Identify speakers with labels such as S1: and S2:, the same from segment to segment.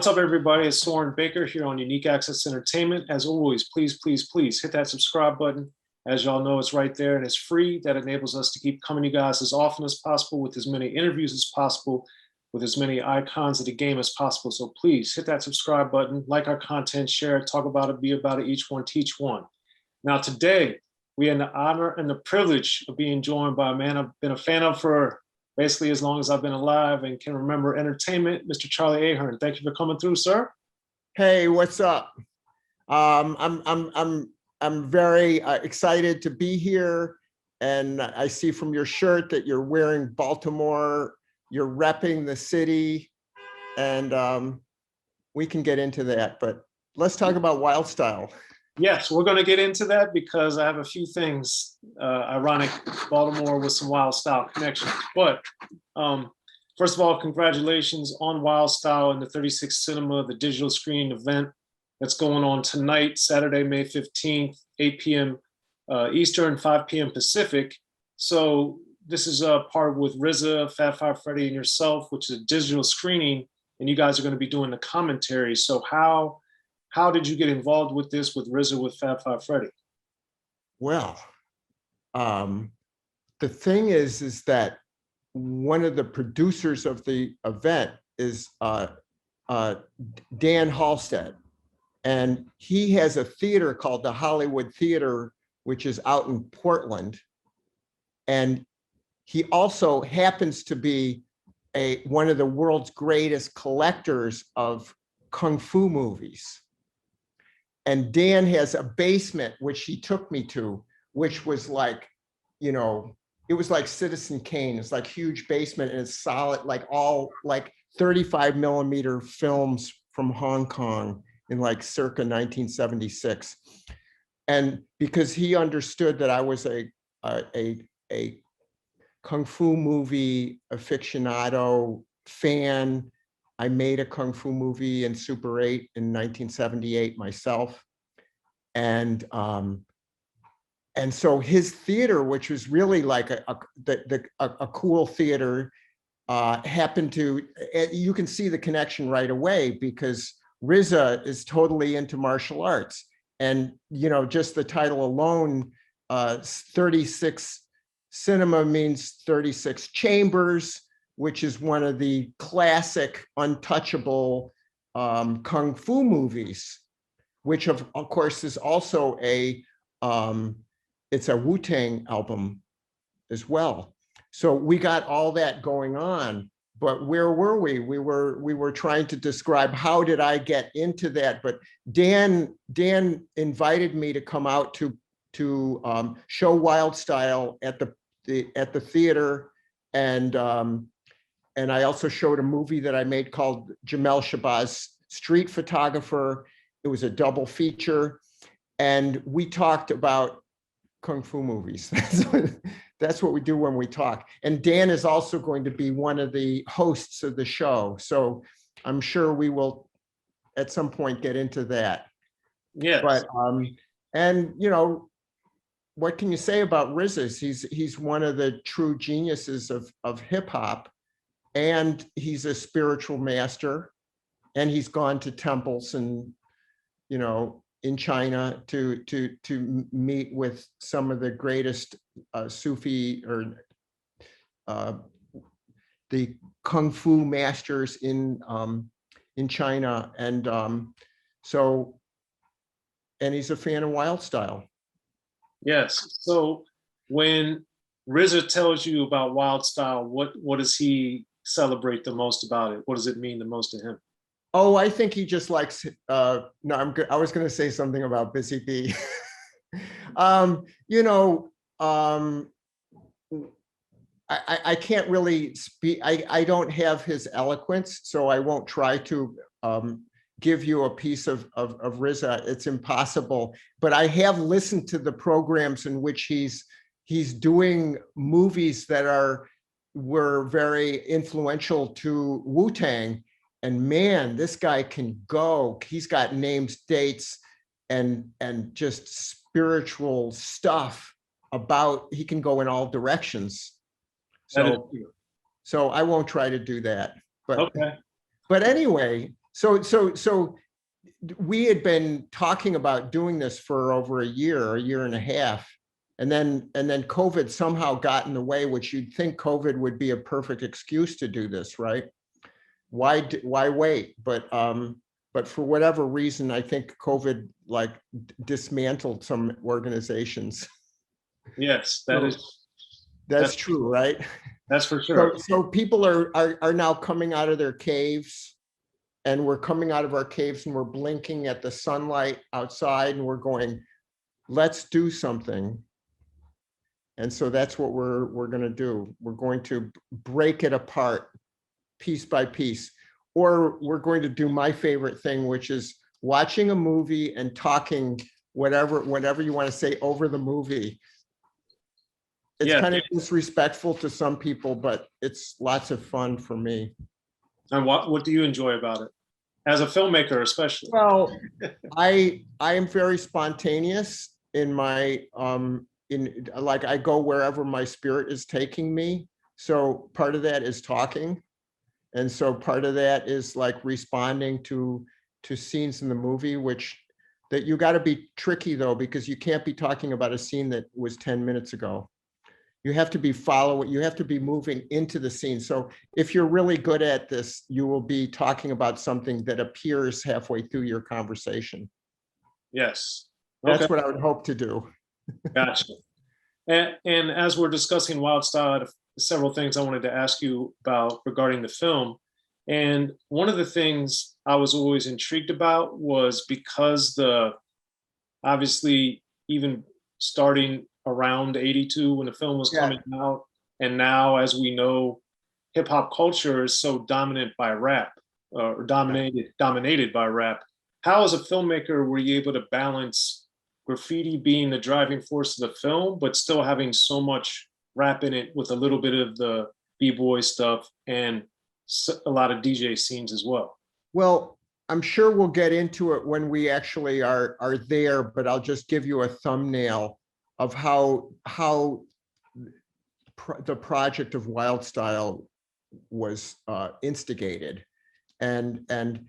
S1: What's up, everybody? It's Soren Baker here on Unique Access Entertainment. As always, please, please, please hit that subscribe button. As y'all know, it's right there and it's free. That enables us to keep coming to you guys as often as possible with as many interviews as possible, with as many icons of the game as possible. So please hit that subscribe button, like our content, share it, talk about it, be about it, each one, teach one. Now today, we have the honor and the privilege of being joined by a man I've been a fan of for basically as long as I've been alive and can remember entertainment, Mr. Charlie Ahearn. Thank you for coming through, sir.
S2: Hey, what's up? I'm very excited to be here, and I see from your shirt that you're wearing Baltimore. You're repping the city, and we can get into that. But let's talk about Wild Style.
S1: Yes, we're going to get into that because I have a few things, ironic Baltimore with some Wild Style connections. But first of all, congratulations on Wild Style and the 36 Cinema, the digital screening event that's going on tonight, Saturday, May 15th, 8 p.m. Eastern, 5 p.m. Pacific. So this is a part with RZA, Fat Five Freddy, and yourself, which is a digital screening, and you guys are going to be doing the commentary. So how did you get involved with this with RZA with Fat Five Freddy?
S2: Well, the thing is that one of the producers of the event is Dan Halstead, and he has a theater called the Hollywood Theater, which is out in Portland, and he also happens to be one of the world's greatest collectors of kung fu movies. And Dan has a basement, which he took me to, which was like, you know, it was like Citizen Kane. It's like huge basement, and it's solid, like all like 35 millimeter films from Hong Kong in like circa 1976. And because he understood that I was a kung fu movie aficionado fan, I made a kung fu movie in Super 8 in 1978 myself. And so his theater, which was really like a cool theater, happened to, you can see the connection right away because RZA is totally into martial arts. And, you know, just the title alone, 36 Cinema means 36 chambers, which is one of the classic untouchable kung fu movies, which of course is also it's a Wu-Tang album as well. So we got all that going on, but where were we? We were trying to describe how did I get into that, but Dan invited me to come out to show Wild Style at the theater, and I also showed a movie that I made called Jamel Shabazz Street Photographer. It was a double feature, and we talked about kung fu movies. That's what we do when we talk. And Dan is also going to be one of the hosts of the show, so I'm sure we will at some point get into that.
S1: Yeah.
S2: But and you know, what can you say about RZA? He's one of the true geniuses of hip hop. And he's a spiritual master, and he's gone to temples and, you know, in China to meet with some of the greatest Sufi or the kung fu masters in China, and and he's a fan of Wild Style.
S1: Yes. So when RZA tells you about Wild Style, what does he celebrate the most about it? What does it mean the most to him?
S2: Oh, I think he just likes, no, I was going to say something about Busy Bee. You know, I can't really speak, I don't have his eloquence, so I won't try to give you a piece of RZA. It's impossible, but I have listened to the programs in which he's doing movies that were very influential to Wu-Tang, and man, this guy can go. He's got names, dates, and just spiritual stuff about, he can go in all directions. So I won't try to do that. But
S1: okay.
S2: But anyway, So we had been talking about doing this for over a year and a half. And then COVID somehow got in the way, which you'd think COVID would be a perfect excuse to do this, right? Why wait? But for whatever reason, I think COVID like dismantled some organizations.
S1: Yes,
S2: That's true, right?
S1: That's for sure.
S2: So people are now coming out of their caves, and we're coming out of our caves and we're blinking at the sunlight outside and we're going, let's do something. And so that's what we're going to do. We're going to break it apart piece by piece, or we're going to do my favorite thing, which is watching a movie and talking whatever you want to say over the movie. It's kind of disrespectful to some people, but it's lots of fun for me.
S1: And what do you enjoy about it? As a filmmaker, especially.
S2: Well, I am very spontaneous in my like I go wherever my spirit is taking me. So part of that is talking. And so part of that is like responding to scenes in the movie, that you got to be tricky though, because you can't be talking about a scene that was 10 minutes ago. You have to be you have to be moving into the scene. So if you're really good at this, you will be talking about something that appears halfway through your conversation.
S1: Yes.
S2: That's what I would hope to do.
S1: Gotcha. And as we're discussing Wild Style, I had several things I wanted to ask you about regarding the film. And one of the things I was always intrigued about was because obviously even starting around 82 when the film was coming out, and now as we know, hip hop culture is so dominant by rap, or dominated by rap. How as a filmmaker were you able to balance graffiti being the driving force of the film, but still having so much rap in it with a little bit of the b-boy stuff and a lot of DJ scenes as well?
S2: Well, I'm sure we'll get into it when we actually are there, but I'll just give you a thumbnail of how the project of Wild Style was instigated. And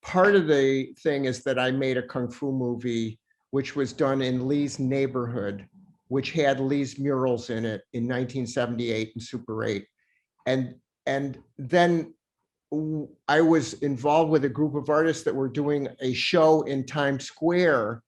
S2: part of the thing is that I made a Kung Fu movie, which was done in Lee's neighborhood, which had Lee's murals in it in 1978 and Super 8. And then I was involved with a group of artists that were doing a show in Times Square.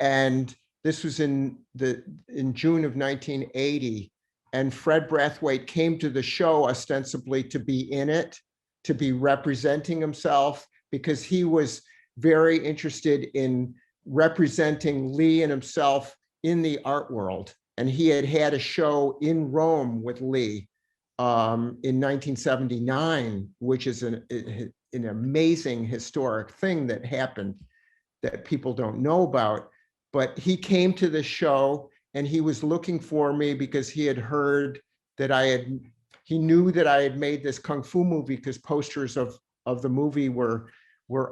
S2: And this was in June of 1980. And Fred Brathwaite came to the show ostensibly to be in it, to be representing himself, because he was very interested in representing Lee and himself in the art world. And he had a show in Rome with Lee in 1979, which is an amazing historic thing that happened that people don't know about. But he came to the show and he was looking for me because he had heard that he knew that I had made this Kung Fu movie, because posters of the movie were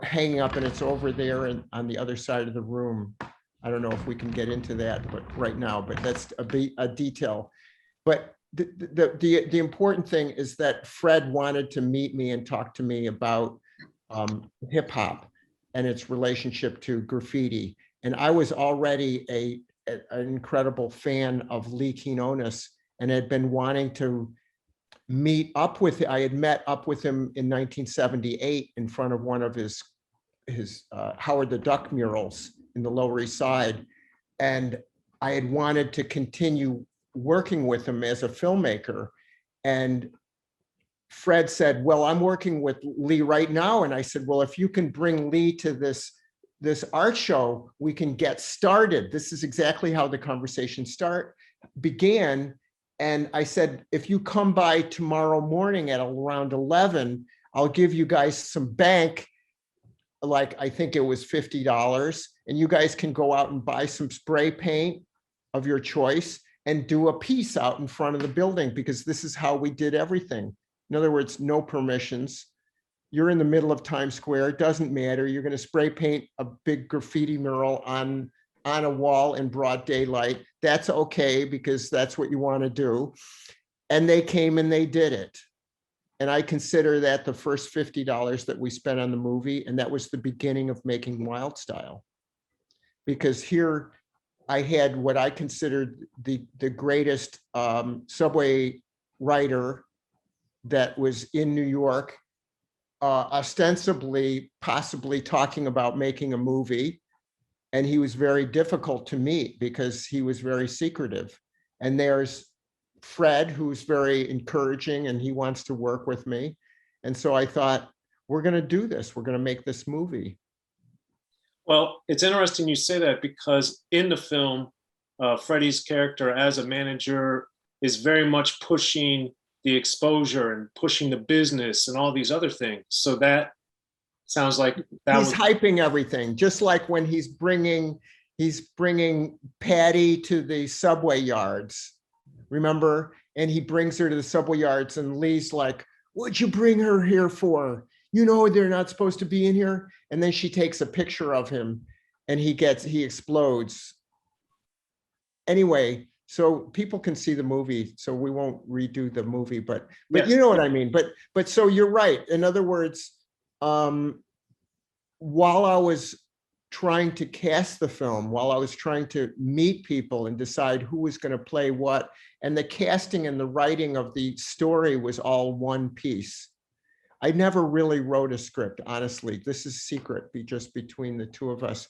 S2: hanging up, and it's over there and on the other side of the room. I don't know if we can get into that, but right now, but that's a detail. But the important thing is that Fred wanted to meet me and talk to me about hip hop and its relationship to graffiti. And I was already an incredible fan of Lee Quinones and had been wanting to meet up with. I had met up with him in 1978 in front of one of his Howard the Duck murals in the Lower East Side. And I had wanted to continue working with him as a filmmaker. And Fred said, well, I'm working with Lee right now. And I said, well, if you can bring Lee to this art show, we can get started. This is exactly how the conversation began. And I said, if you come by tomorrow morning at around 11, I'll give you guys some bank, like I think it was $50, and you guys can go out and buy some spray paint of your choice and do a piece out in front of the building, because this is how we did everything. In other words, no permissions. You're in the middle of Times Square, it doesn't matter. You're going to spray paint a big graffiti mural on a wall in broad daylight. That's okay, because that's what you want to do. And they came and they did it. And I consider that the first $50 that we spent on the movie. And that was the beginning of making Wild Style. Because here I had what I considered the greatest subway writer that was in New York, ostensibly, possibly talking about making a movie. And he was very difficult to meet because he was very secretive. And there's Fred, who's very encouraging, and he wants to work with me. And so I thought, we're going to do this. We're going to make this movie.
S1: Well, it's interesting you say that, because in the film, Freddy's character as a manager is very much pushing the exposure and pushing the business and all these other things. So that sounds like that
S2: he's hyping everything, just like when he's bringing Patty to the subway yards. Remember? And he brings her to the subway yards, and Lee's like, "What'd you bring her here for? You know they're not supposed to be in here." And then she takes a picture of him, and he explodes. Anyway, so people can see the movie, so we won't redo the movie, but
S1: Yes.
S2: You know what I mean. But so you're right. In other words, while I was trying to cast the film, while I was trying to meet people and decide who was going to play what, and the casting and the writing of the story was all one piece. I never really wrote a script, honestly. This is secret, just between the two of us.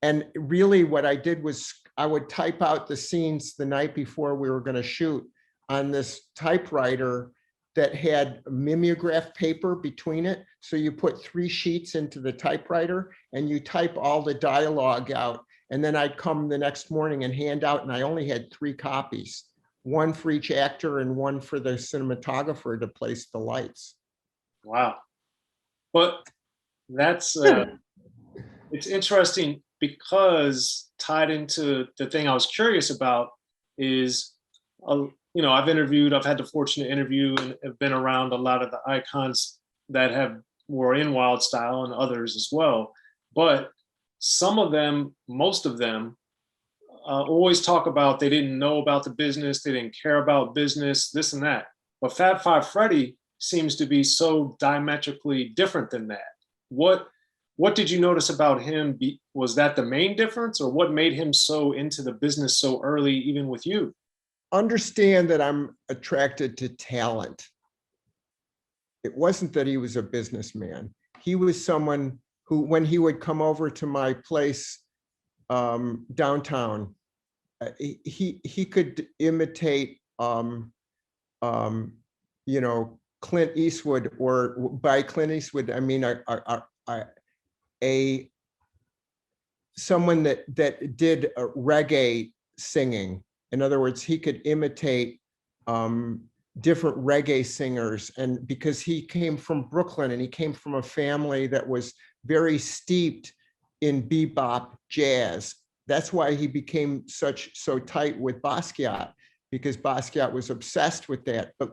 S2: And really what I did was I would type out the scenes the night before we were going to shoot on this typewriter that had mimeograph paper between it. So you put 3 sheets into the typewriter and you type all the dialogue out. And then I'd come the next morning and hand out, and I only had 3 copies, 1 for each actor and 1 for the cinematographer to place the lights.
S1: Wow. But that's, it's interesting, because tied into the thing I was curious about is, you know, I've had the fortune to interview and have been around a lot of the icons that were in Wild Style, and others as well. But some of them, most of them, always talk about they didn't know about the business, they didn't care about business, this and that. But Fab Five Freddy seems to be so diametrically different than that. What did you notice about him? Was that the main difference, or what made him so into the business so early, even with you?
S2: Understand that I'm attracted to talent. It wasn't that he was a businessman. He was someone who, when he would come over to my place downtown, he could imitate, you know, Clint Eastwood, or by Clint Eastwood, I mean someone that did reggae singing. In other words, he could imitate different reggae singers, and because he came from Brooklyn and he came from a family that was very steeped in bebop jazz. That's why he became so tight with Basquiat, because Basquiat was obsessed with that. But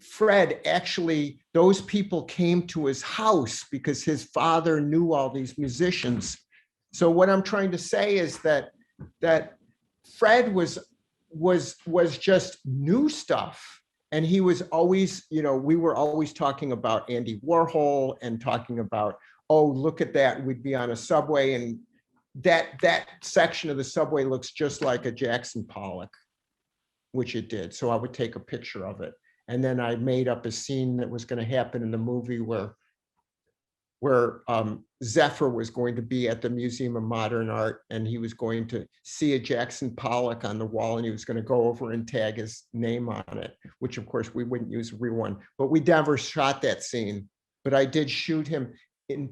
S2: Fred, actually, those people came to his house because his father knew all these musicians. So what I'm trying to say is that Fred was just new stuff. And he was always, you know, we were always talking about Andy Warhol and talking about, oh, look at that. We'd be on a subway, and that section of the subway looks just like a Jackson Pollock, which it did. So I would take a picture of it. And then I made up a scene that was going to happen in the movie where Zephyr was going to be at the Museum of Modern Art, and he was going to see a Jackson Pollock on the wall, and he was going to go over and tag his name on it, which of course we wouldn't use a real one, but we never shot that scene. But I did shoot him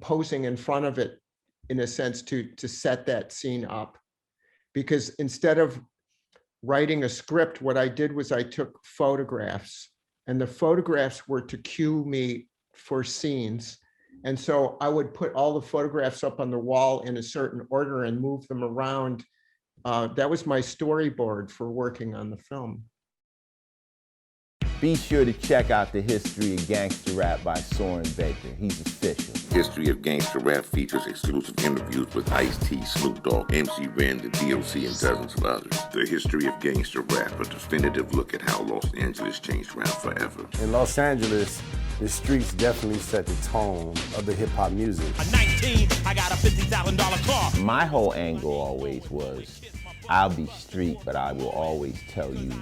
S2: posing in front of it, in a sense, to set that scene up. Because instead of writing a script, what I did was I took photographs, and the photographs were to cue me for scenes. And so I would put all the photographs up on the wall in a certain order and move them around. That was my storyboard for working on the film.
S3: Be sure to check out The History of Gangster Rap by Soren Baker. He's official.
S4: History of Gangster Rap features exclusive interviews with Ice-T, Snoop Dogg, MC Ren, the D.O.C, and dozens of others. The History of Gangster Rap, a definitive look at how Los Angeles changed rap forever.
S5: In Los Angeles, the streets definitely set the tone of the hip-hop music.
S6: At 19, I got a $50,000 car.
S3: My whole angle always was, I'll be street, but I will always tell you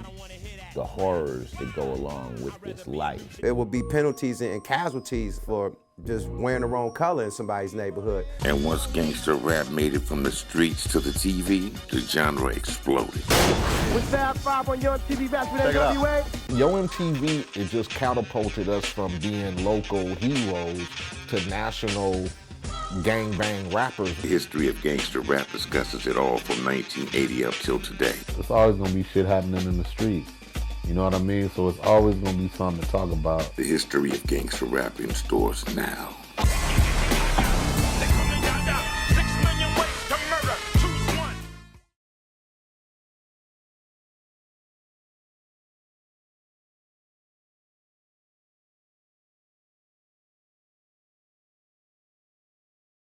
S3: the horrors that go along with this life.
S5: There will be penalties and casualties for just wearing the wrong color in somebody's neighborhood.
S4: And once gangster rap made it from the streets to the TV, the genre exploded.
S5: With Fab 5 on Young TV back with NWA.
S7: Yo MTV, it just catapulted us from being local heroes to national gangbang rappers.
S4: The History of Gangster Rap discusses it all from 1980 up till today.
S8: It's always gonna be shit happening in the streets. You know what I mean? So it's always gonna be something to talk about.
S4: The History of Gangster Rap in stores now.